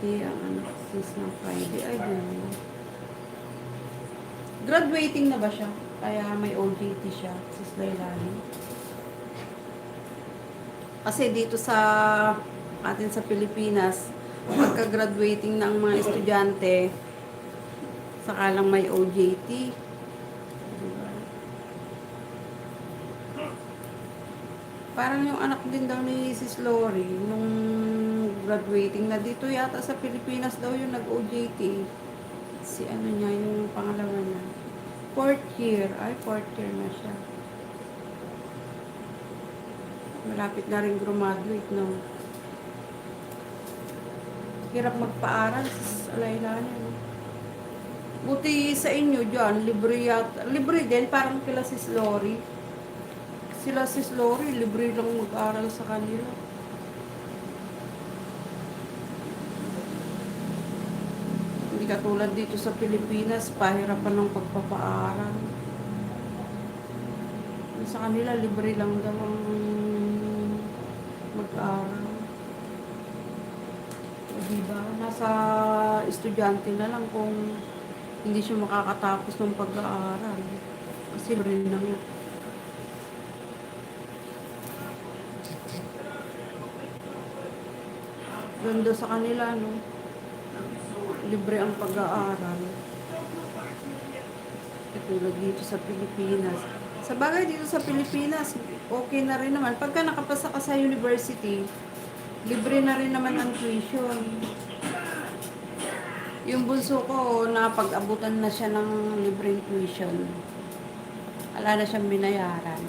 ang anak sis ng Friday. Ay, ganun. Graduating na ba siya? Kaya may OJT siya, sis Lailani. Kasi dito sa atin sa Pilipinas, pagka-graduating ng mga estudyante, saka lang may OJT. Diba? Parang yung anak din daw ni Sis Lori, nung graduating na dito yata sa Pilipinas daw yung nag-OJT. Si ano niya, yung pangalawa niya. Fourth year. Ay, fourth year na siya. Malapit na rin graduate, no? Hirap magpaaral, sis Lailani, no? Buti sa inyo dyan, libre yata. Libre din, parang kila sis Lori. Sila sis Lori, libre lang mag-aral sa kanila. Hindi katulad dito sa Pilipinas, pahirapan ng pagpapaaral. Sa kanila, libre lang daw ang mag-aral. O diba? Nasa estudyante na lang kung hindi siya makakatapos ng pag-aaral. Kasi libre lang yan. Ganda sa kanila, no? Libre ang pag-aaral. Katulad dito sa Pilipinas. Sa bagay dito sa Pilipinas, okay na rin naman. Pagka nakapasa ka sa university, libre na rin naman ang tuition. Yung bunso ko, napag-abutan na siya ng libreng tuition. Wala na siyang binayaran.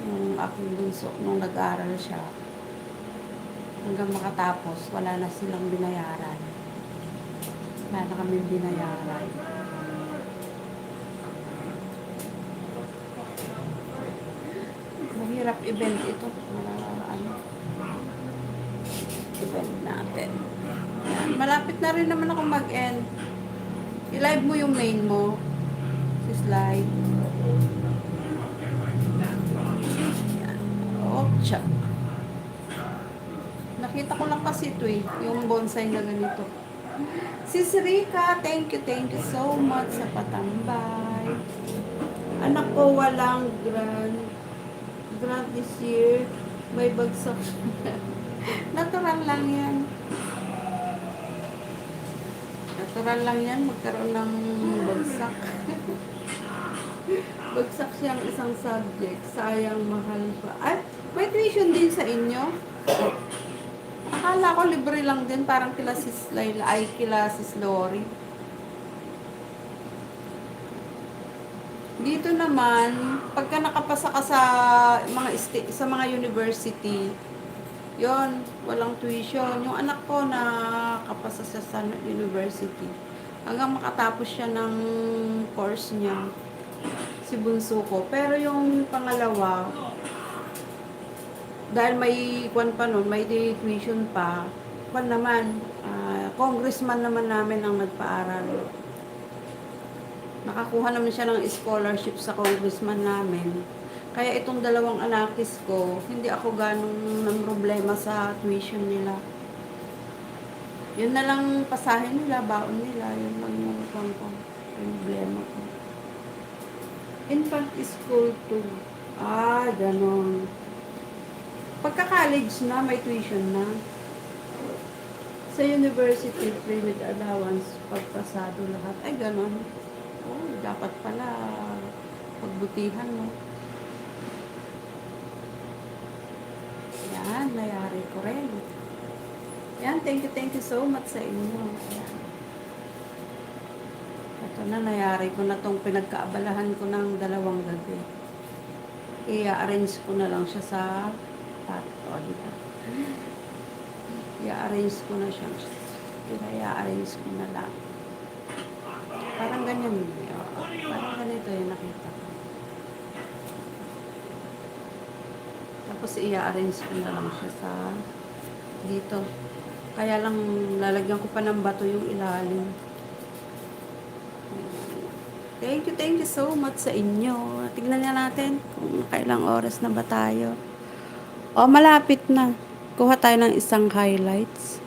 Yung aking bunso, nung nag-aaral siya, hanggang makatapos, wala na silang binayaran. Wala na kami binayaran. Mahirap event ito. Event natin. Yan. Malapit na rin naman ako mag-end. I-live mo yung main mo. Sis live. Yan. Oh, tsa. Nakita ko lang kasi ito eh. Yung bonsai na ganito. Sis Rika, thank you so much sa patambay. Anak ko walang grant this year. May bagsak. Natural lang yan. Natural lang yan, magkaroon ng bagsak. Bagsak siyang isang subject. Sayang, mahal pa. Ay, may tuition din sa inyo? Akala ko libre lang din, parang kila sis Laila, ay kila sis Lori. Dito naman, pagka nakapasa ka sa mga university, yon, walang tuition. Yung anak ko na kapasa sa university. Hanggang makatapos siya ng course niya. Si bunso ko. Pero yung pangalawa, dahil may kwan pa nun, may tuition pa, kwan naman, congressman naman namin ang nagpaaral. Nakakuha naman siya ng scholarship sa congressman namin. Kaya itong dalawang anakis ko, hindi ako ganong ng problema sa tuition nila. Yun na lang pasahin nila, baon nila, yun lang yung problema ko. Infant school too. Ah, ganon. Pagka-college na, may tuition na. Sa university, free with allowance, pagpasado lahat. Ay, ganon. Oh, dapat pala pagbutihan, no? Yan, nayari ko rin. Yan, thank you so much sa inyo. Yan. Ito na, nayari ko na tong pinagkaabalahan ko ng 2 gabi. I-arrange ko na lang siya sa pato, diba? I-arrange ko na siya. I-arrange ko na lang. Parang ganyan. Parang ganito yung nakita ko. Tapos i-arrange ko na lang siya sa dito. Kaya lang lalagyan ko pa ng bato yung ilalim. Thank you so much sa inyo. Tignan nga natin kung kailang oras na ba tayo. O, malapit na. Kuha tayo ng isang highlights.